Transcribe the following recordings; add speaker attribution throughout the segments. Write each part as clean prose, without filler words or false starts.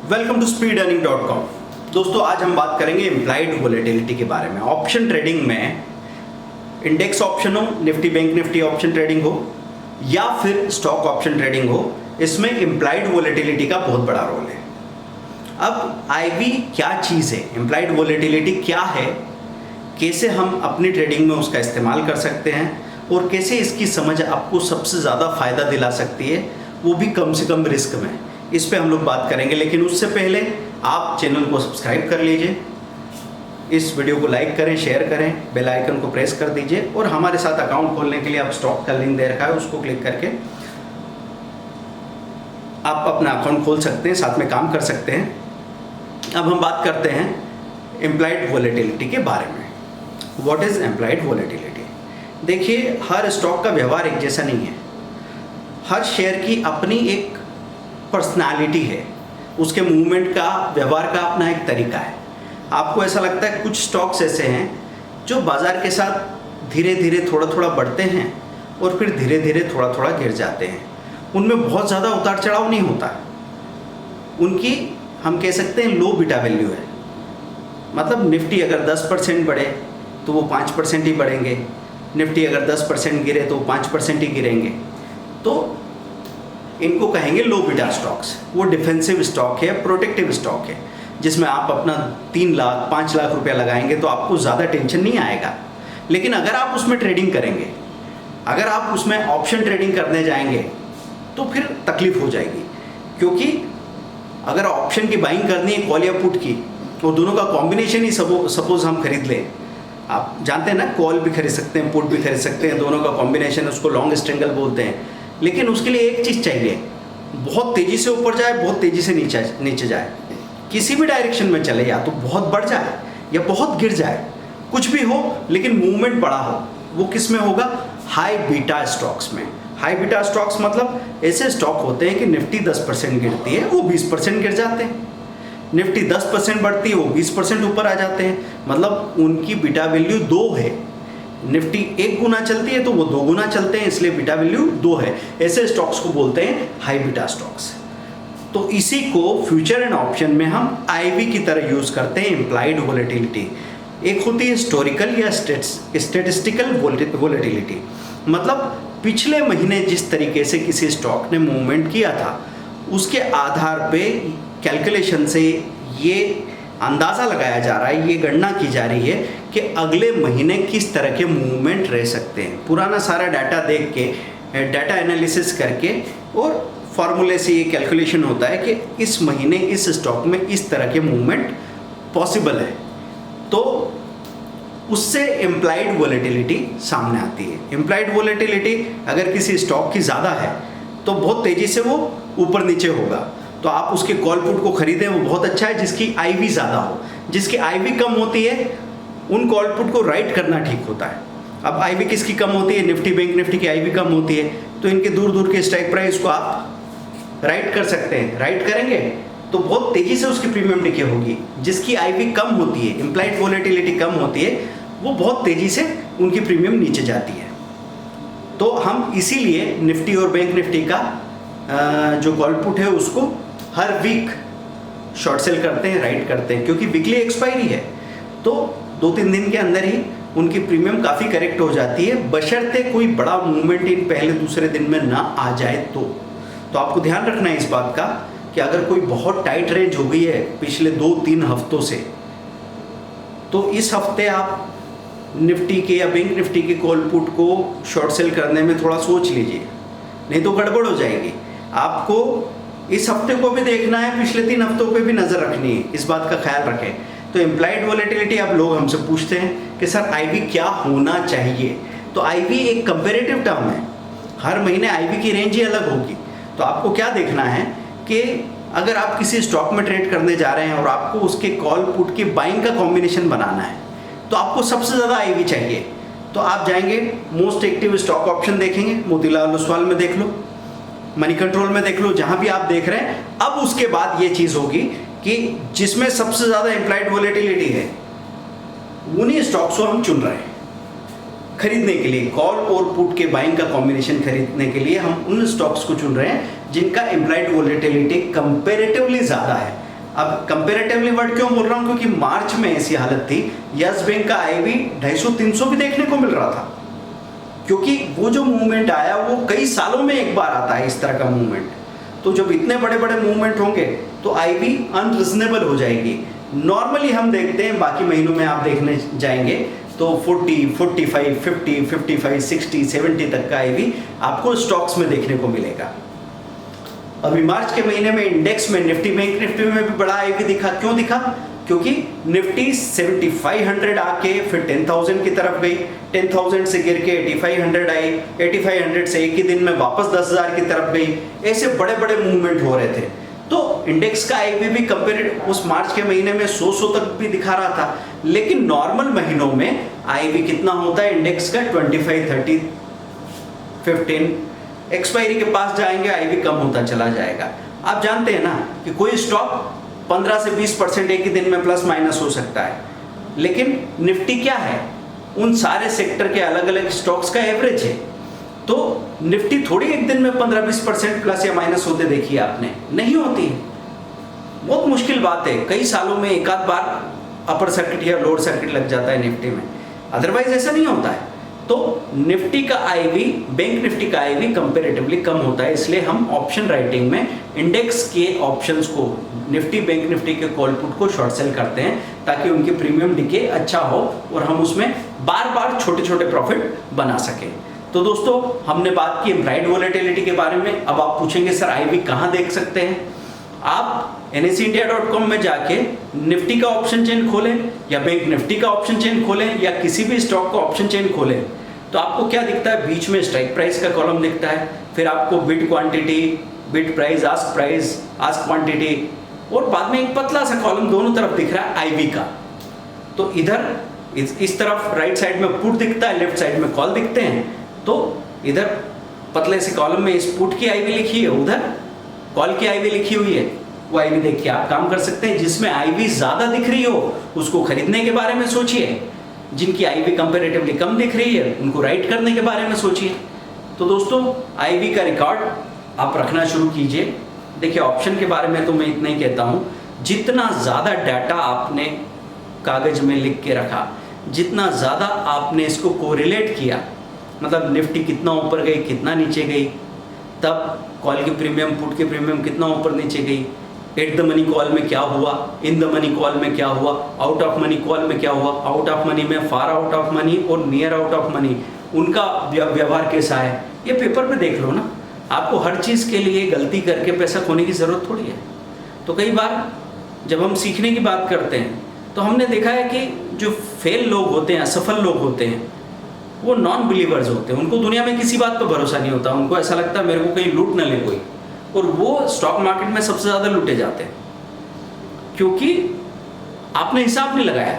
Speaker 1: Welcome to speedearning.com। दोस्तों आज हम बात करेंगे इम्प्लाइड वोलेटिलिटी के बारे में। ऑप्शन ट्रेडिंग में इंडेक्स ऑप्शन हो, Nifty bank Nifty option trading हो या फिर स्टॉक ऑप्शन ट्रेडिंग हो, इसमें इम्प्लाइड वोलेटिलिटी का बहुत बड़ा रोल है। अब आईवी क्या चीज़ है, इम्प्लाइड वोलेटिलिटी क्या है, कैसे हम अपनी ट्रेडिंग में उसका इस्तेमाल कर सकते हैं और कैसे इसकी समझ आपको सबसे ज़्यादा फ़ायदा दिला सकती है, वो भी कम से कम रिस्क में, इस पे हम लोग बात करेंगे। लेकिन उससे पहले आप चैनल को सब्सक्राइब कर लीजिए, इस वीडियो को लाइक करें, शेयर करें, बेल आइकन को प्रेस कर दीजिए और हमारे साथ अकाउंट खोलने के लिए आप स्टॉक का लिंक दे रखा है, उसको क्लिक करके आप अपना अकाउंट खोल सकते हैं, साथ में काम कर सकते हैं। अब हम बात करते हैं इम्प्लाइड वोलेटिलिटी के बारे में। What is implied volatility? देखिए, हर स्टॉक का व्यवहार एक जैसा नहीं है। हर शेयर की अपनी एक पर्सनालिटी है, उसके मूवमेंट का, व्यवहार का अपना एक तरीका है। आपको ऐसा लगता है कुछ स्टॉक्स ऐसे हैं जो बाज़ार के साथ धीरे धीरे थोड़ा थोड़ा बढ़ते हैं और फिर धीरे धीरे थोड़ा थोड़ा गिर जाते हैं। उनमें बहुत ज़्यादा उतार चढ़ाव नहीं होता। उनकी हम कह सकते हैं लो बीटा वैल्यू है। मतलब निफ्टी अगर 10% बढ़े तो वो 5% ही बढ़ेंगे, निफ्टी अगर 10% गिरे तो 5% ही गिरेंगे। तो इनको कहेंगे लो बीटा स्टॉक्स। वो डिफेंसिव स्टॉक है, प्रोटेक्टिव स्टॉक है, जिसमें आप अपना 3 लाख 5 लाख रुपया लगाएंगे तो आपको ज़्यादा टेंशन नहीं आएगा। लेकिन अगर आप उसमें ट्रेडिंग करेंगे, अगर आप उसमें ऑप्शन ट्रेडिंग करने जाएंगे तो फिर तकलीफ हो जाएगी। क्योंकि अगर ऑप्शन की बाइंग करनी है कॉल या पुट की, और दोनों का कॉम्बिनेशन ही सपोज हम खरीद लें, आप जानते हैं ना, कॉल भी खरीद सकते हैं, पुट भी खरीद सकते हैं, दोनों का कॉम्बिनेशन, उसको लॉन्ग स्ट्रिंगल बोलते हैं। लेकिन उसके लिए एक चीज़ चाहिए, बहुत तेज़ी से ऊपर जाए, बहुत तेज़ी से नीचे जाए, किसी भी डायरेक्शन में चले, या तो बहुत बढ़ जाए या बहुत गिर जाए, कुछ भी हो लेकिन मूवमेंट बड़ा हो। वो किस में होगा? हाई बीटा स्टॉक्स में। हाई बीटा स्टॉक्स मतलब ऐसे स्टॉक होते हैं कि निफ्टी 10% गिरती है, वो 20% गिर जाते हैं। निफ्टी 10% बढ़ती है, वो 20% ऊपर आ जाते हैं। मतलब उनकी बीटा वैल्यू 2 है। निफ्टी 1 गुना चलती है तो वो 2 गुना चलते हैं, इसलिए बीटा वैल्यू 2 है। ऐसे स्टॉक्स को बोलते हैं हाई बीटा स्टॉक्स। तो इसी को फ्यूचर एंड ऑप्शन में हम आईवी की तरह यूज़ करते हैं, इम्प्लाइड वोलेटिलिटी। एक होती है हिस्टोरिकल या स्टेटिस्टिकल वोलेटिलिटी। मतलब पिछले महीने जिस तरीके से किसी स्टॉक ने मूवमेंट किया था, उसके आधार पे कैलकुलेशन से ये अंदाज़ा लगाया जा रहा है, ये गणना की जा रही है कि अगले महीने किस तरह के मूवमेंट रह सकते हैं। पुराना सारा डाटा देख के, डाटा एनालिसिस करके और फार्मूले से ये कैलकुलेशन होता है कि इस महीने इस स्टॉक में इस तरह के मूवमेंट पॉसिबल है। तो उससे इम्प्लाइड वोलेटिलिटी सामने आती है। इम्प्लाइड वोलेटिलिटी अगर किसी स्टॉक की ज़्यादा है तो बहुत तेज़ी से वो ऊपर नीचे होगा, तो आप उसके कॉल पुट को खरीदें, वो बहुत अच्छा है। जिसकी आईवी ज़्यादा हो, जिसकी आईवी कम होती है, उन कॉल पुट को राइट करना ठीक होता है। अब आईवी किसकी कम होती है? निफ्टी बैंक निफ्टी की आईवी कम होती है, तो इनके दूर दूर के स्ट्राइक प्राइस को आप राइट कर सकते हैं। राइट करेंगे तो बहुत तेज़ी से उसकी प्रीमियम डिके होगी। जिसकी आईवी कम होती है, इम्प्लाइड वोलेटिलिटी कम होती है, वो बहुत तेज़ी से उनकी प्रीमियम नीचे जाती है। तो हम इसीलिए निफ्टी और बैंक निफ्टी का जो कॉल पुट है उसको हर वीक शॉर्ट सेल करते हैं, राइट करते हैं, क्योंकि वीकली एक्सपायरी है। तो 2-3 दिन के अंदर ही उनकी प्रीमियम काफ़ी करेक्ट हो जाती है, बशर्ते कोई बड़ा मूवमेंट इन पहले दूसरे दिन में ना आ जाए। तो आपको ध्यान रखना है इस बात का कि अगर कोई बहुत टाइट रेंज हो गई है पिछले 2-3 हफ्तों से, तो इस हफ्ते आप निफ्टी के या बैंक निफ्टी के कॉल पुट को शॉर्ट सेल करने में थोड़ा सोच लीजिए, नहीं तो गड़बड़ हो जाएगी। आपको इस हफ्ते को भी देखना है, पिछले 3 हफ्तों पे भी नज़र रखनी है, इस बात का ख्याल रखें। तो इम्प्लाइड वोलेटिलिटी, अब लोग हमसे पूछते हैं कि सर आईवी क्या होना चाहिए? तो आईवी एक कंपेरेटिव टर्म है, हर महीने आईवी की रेंज ही अलग होगी। तो आपको क्या देखना है कि अगर आप किसी स्टॉक में ट्रेड करने जा रहे हैं और आपको उसके कॉल पुट की बाइंग का कॉम्बिनेशन बनाना है, तो आपको सबसे ज़्यादा आईवी चाहिए। तो आप जाएंगे, मोस्ट एक्टिव स्टॉक ऑप्शन देखेंगे, मोतीलाल ओसवाल में देख लो, मनी कंट्रोल में देख लो, जहां भी आप देख रहे हैं। अब उसके बाद ये चीज़ होगी कि जिसमें सबसे ज़्यादा इम्प्लाइड वोलेटिलिटी है, उन्हीं स्टॉक्स को हम चुन रहे हैं खरीदने के लिए। कॉल और पुट के बाइंग का कॉम्बिनेशन खरीदने के लिए हम उन स्टॉक्स को चुन रहे हैं जिनका इम्प्लाइड वोलेटिलिटी कंपेरेटिवली ज़्यादा है। अब कंपेरेटिवली वर्ड क्यों बोल रहा हूँ, क्योंकि मार्च में ऐसी हालत थी, यस बैंक का आईवी 250-300 भी देखने को मिल रहा था, क्योंकि वो जो मूवमेंट आया वो कई सालों में एक बार आता है इस तरह का मूवमेंट। तो जब इतने बड़े बड़े मूवमेंट होंगे तो आईवी अनरीजनेबल हो जाएगी। नॉर्मली हम देखते हैं बाकी महीनों में आप देखने जाएंगे तो 40, 45, 50, 55, 60, 70 तक का आईवी आपको स्टॉक्स में देखने को मिलेगा। अभी मार्च के महीने में इंडेक्स में निफ्टी, बैंक निफ्टी में भी बड़ा आईवी दिखा। क्यों दिखा? क्योंकि निफ्टी 7500 आके फिर 10,000 की तरफ गई, 10,000 से गिर के 8500 आई, 8500 से एक ही दिन में वापस 10,000 की तरफ गई। ऐसे बड़े बड़े मूवमेंट हो रहे थे। तो इंडेक्स का आईवी भी कंपेयर उस मार्च के महीने में 100 तक भी दिखा रहा था, लेकिन नॉर्मल महीनों में आईवी कितना होता है इंडेक्स का? 25, 30, 15। एक्सपायरी के पास जाएंगे आईवी कम होता चला जाएगा। आप जानते हैं ना कि कोई स्टॉक 15 से 20% एक ही दिन में प्लस माइनस हो सकता है, लेकिन निफ्टी क्या है? उन सारे सेक्टर के अलग अलग स्टॉक्स का एवरेज है। तो निफ्टी थोड़ी एक दिन में 15-20% प्लस या माइनस होते देखिए आपने, नहीं होती है। बहुत मुश्किल बात है, कई सालों में एक आध बार अपर सर्किट या लोअर सर्किट लग जाता है निफ्टी में, अदरवाइज ऐसा नहीं होता है। तो निफ्टी का आईवी, बैंक निफ्टी का आईवी कंपैरेटिवली कम होता है, इसलिए हम ऑप्शन राइटिंग में इंडेक्स के ऑप्शंस को, निफ्टी बैंक निफ्टी के कॉल पुट को शॉर्ट सेल करते हैं ताकि उनकी प्रीमियम डिके अच्छा हो और हम उसमें बार बार छोटे छोटे प्रॉफिट बना सकें। तो दोस्तों हमने बात की इम्प्लाइड वोलेटिलिटी के बारे में। अब आप पूछेंगे सर आईवी कहाँ देख सकते हैं? आप NSEindia.com में जाके निफ्टी का ऑप्शन चेन खोलें या बैंक निफ्टी का ऑप्शन चेन खोलें या किसी भी स्टॉक का ऑप्शन चेन खोलें, तो आपको क्या दिखता है? बीच में स्ट्राइक प्राइस का कॉलम दिखता है, फिर आपको bid quantity, bid price, ask quantity, और बाद में एक पतला सा कॉलम दोनों तरफ दिख रहा है आईवी का। तो इधर इस तरफ राइट साइड में पुट दिखता है, लेफ्ट साइड में कॉल दिखते हैं। तो इधर पतले से कॉलम में इस पुट की आईवी लिखी है, उधर कॉल की आईवी लिखी हुई है। वो आईवी देख के आप काम कर सकते हैं। जिसमें आईवी ज्यादा दिख रही हो उसको खरीदने के बारे में सोचिए, जिनकी आईवी कंपैरेटिवली कम दिख रही है उनको राइट करने के बारे में सोचिए। तो दोस्तों आईवी का रिकॉर्ड आप रखना शुरू कीजिए। देखिए ऑप्शन के बारे में तो मैं इतना ही कहता हूँ, जितना ज़्यादा डाटा आपने कागज में लिख के रखा, जितना ज़्यादा आपने इसको कोरिलेट किया, मतलब निफ्टी कितना ऊपर गई कितना नीचे गई, तब कॉल की प्रीमियम, पुट की प्रीमियम कितना ऊपर नीचे गई, एट द मनी कॉल में क्या हुआ, इन द मनी कॉल में क्या हुआ, आउट ऑफ मनी कॉल में क्या हुआ, आउट ऑफ मनी में फार आउट ऑफ मनी और नियर आउट ऑफ मनी उनका व्यवहार कैसा है, ये पेपर पे देख लो ना। आपको हर चीज़ के लिए गलती करके पैसा खोने की ज़रूरत थोड़ी है। तो कई बार जब हम सीखने की बात करते हैं तो हमने देखा है कि जो फेल लोग होते हैं, असफल लोग होते हैं, वो नॉन बिलीवर्स होते हैं। उनको दुनिया में किसी बात पर भरोसा नहीं होता, उनको ऐसा लगता है मेरे को कहीं लूट न ले कोई, और वो स्टॉक मार्केट में सबसे ज़्यादा लूटे जाते हैं क्योंकि आपने हिसाब नहीं लगाया।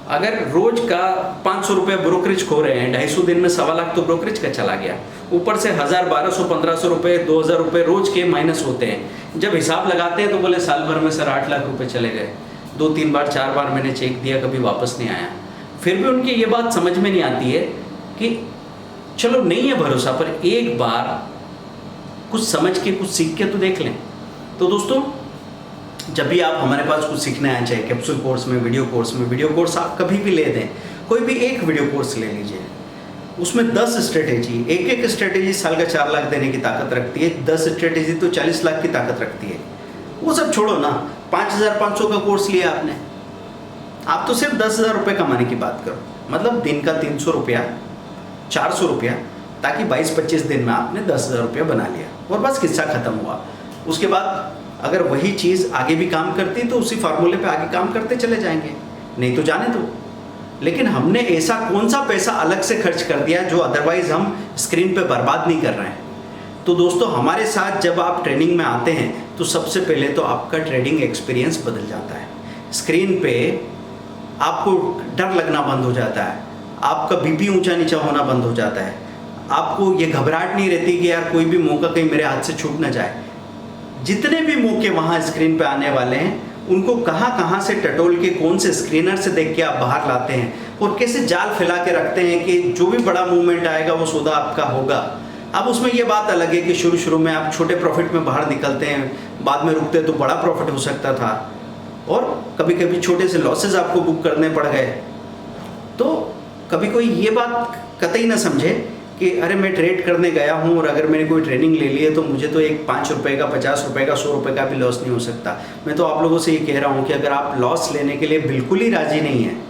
Speaker 1: अगर रोज का 500 रुपये ब्रोकरेज खो रहे हैं, 250 दिन में 1.25 लाख तो ब्रोकरेज का चला गया, ऊपर से 1000, 1200, 1500 रुपये, 2000 रुपये रोज के माइनस होते हैं। जब हिसाब लगाते हैं तो बोले साल भर में सर 8 लाख रुपये चले गए, 2-3 बार 4 बार मैंने चेक दिया, कभी वापस नहीं आया। फिर भी उनकी ये बात समझ में नहीं आती है कि चलो नहीं है भरोसा, पर एक बार कुछ समझ के कुछ सीख के तो देख लें। तो दोस्तों जब भी आप हमारे पास कुछ सीखना है, चाहे कैप्सूल कोर्स में, वीडियो कोर्स आप कभी भी ले दें, कोई भी एक वीडियो कोर्स ले लीजिए, उसमें 10 स्ट्रेटेजी, एक स्ट्रेटेजी साल का 4 लाख देने की ताकत रखती है, 10 स्ट्रेटेजी तो 40 लाख की ताकत रखती है। वो सब छोड़ो ना, 5500 का कोर्स लिया आपने, आप तो सिर्फ 10,000 रुपये कमाने की बात करो, मतलब दिन का 300 रुपया, 400 रुपया, ताकि 22-25 दिन में आपने 10,000 रुपया बना लिया और बस किस्सा खत्म हुआ। उसके बाद अगर वही चीज़ आगे भी काम करती तो उसी फार्मूले पे आगे काम करते चले जाएंगे, नहीं तो जाने दो। लेकिन हमने ऐसा कौन सा पैसा अलग से खर्च कर दिया जो अदरवाइज हम स्क्रीन पे बर्बाद नहीं कर रहे हैं। तो दोस्तों हमारे साथ जब आप ट्रेनिंग में आते हैं तो सबसे पहले तो आपका ट्रेडिंग एक्सपीरियंस बदल जाता है। स्क्रीन पे आपको डर लगना बंद हो जाता है, आपका बीपी ऊंचा नीचा होना बंद हो जाता है, आपको ये घबराहट नहीं रहती कि यार कोई भी मौका कहीं मेरे हाथ से छूट ना जाए। जितने भी मौके वहाँ स्क्रीन पे आने वाले हैं उनको कहाँ से टटोल के, कौन से स्क्रीनर से देख के आप बाहर लाते हैं और कैसे जाल फैला के रखते हैं कि जो भी बड़ा मूवमेंट आएगा वो सौदा आपका होगा। अब उसमें ये बात अलग है कि शुरू शुरू में आप छोटे प्रॉफिट में बाहर निकलते हैं, बाद में रुकते तो बड़ा प्रॉफिट हो सकता था, और कभी कभी छोटे से लॉसेस आपको बुक करने पड़ गए। तो कभी कोई ये बात कतई ना समझे कि अरे मैं ट्रेड करने गया हूँ और अगर मैंने कोई ट्रेनिंग ले ली है तो मुझे तो एक 5 रुपये का, 50 रुपये का, 100 रुपये का भी लॉस नहीं हो सकता। मैं तो आप लोगों से ये कह रहा हूँ कि अगर आप लॉस लेने के लिए बिल्कुल ही राजी नहीं हैं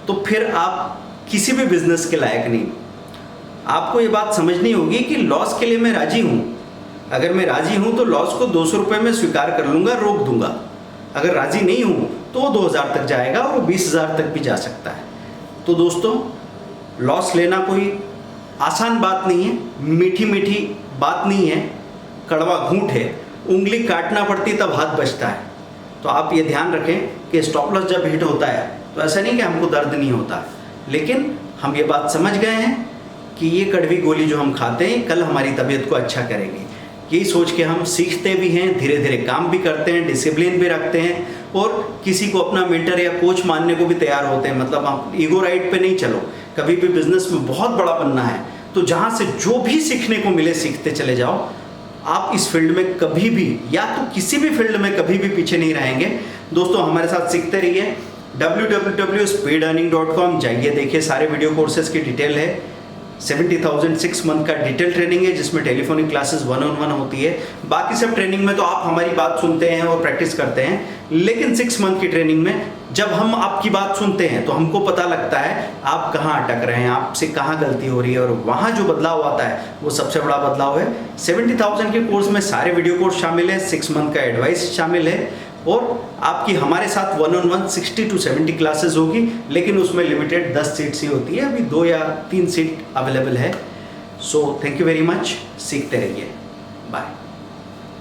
Speaker 1: तो फिर आप किसी भी बिजनेस के लायक नहीं। आपको ये बात समझनी होगी कि लॉस के लिए मैं राजी हूँ। अगर मैं राजी हूँ तो लॉस को 200 रुपये में स्वीकार कर लूँगा, रोक दूंगा। अगर राजी नहीं हूँ तो वो 2000 तक जाएगा और वो 20,000 तक भी जा सकता है। तो दोस्तों, लॉस लेना कोई आसान बात नहीं है, मीठी मीठी बात नहीं है, कड़वा घूंट है। उंगली काटना पड़ती तब हाथ बचता है। तो आप ये ध्यान रखें कि स्टॉप लॉस जब हिट होता है तो ऐसा नहीं कि हमको दर्द नहीं होता, लेकिन हम ये बात समझ गए हैं कि ये कड़वी गोली जो हम खाते हैं कल हमारी तबीयत को अच्छा करेगी। यही सोच के हम सीखते भी हैं, धीरे धीरे काम भी करते हैं, डिसिप्लिन भी रखते हैं और किसी को अपना मेंटर या कोच मानने को भी तैयार होते हैं। मतलब आप ईगो राइड पे नहीं चलो। कभी भी बिजनेस में बहुत बड़ा बनना है तो जहाँ से जो भी सीखने को मिले सीखते चले जाओ। आप इस फील्ड में कभी भी, या तो किसी भी फील्ड में कभी भी पीछे नहीं रहेंगे। दोस्तों, हमारे साथ सीखते रहिए। www.speedearning.com जाइए, देखिए सारे वीडियो कोर्सेज की डिटेल है। 70,000 6 मंथ का डिटेल ट्रेनिंग है जिसमें टेलीफोनिक क्लासेस 1-on-1 होती है। बाकी सब ट्रेनिंग में तो आप हमारी बात सुनते हैं और प्रैक्टिस करते हैं, लेकिन 6 मंथ की ट्रेनिंग में जब हम आपकी बात सुनते हैं तो हमको पता लगता है आप कहाँ अटक रहे हैं, आपसे कहाँ गलती हो रही है, और वहाँ जो बदलाव आता है वो सबसे बड़ा बदलाव है। 70,000 के कोर्स में सारे वीडियो कोर्स शामिल है, 6 मंथ का एडवाइस शामिल है, और आपकी हमारे साथ 1-on-1 60 to 70 क्लासेस होगी, लेकिन उसमें लिमिटेड 10 सीट्स ही होती है। अभी 2 या 3 सीट अवेलेबल है। So thank you very much. सीखते रहिए।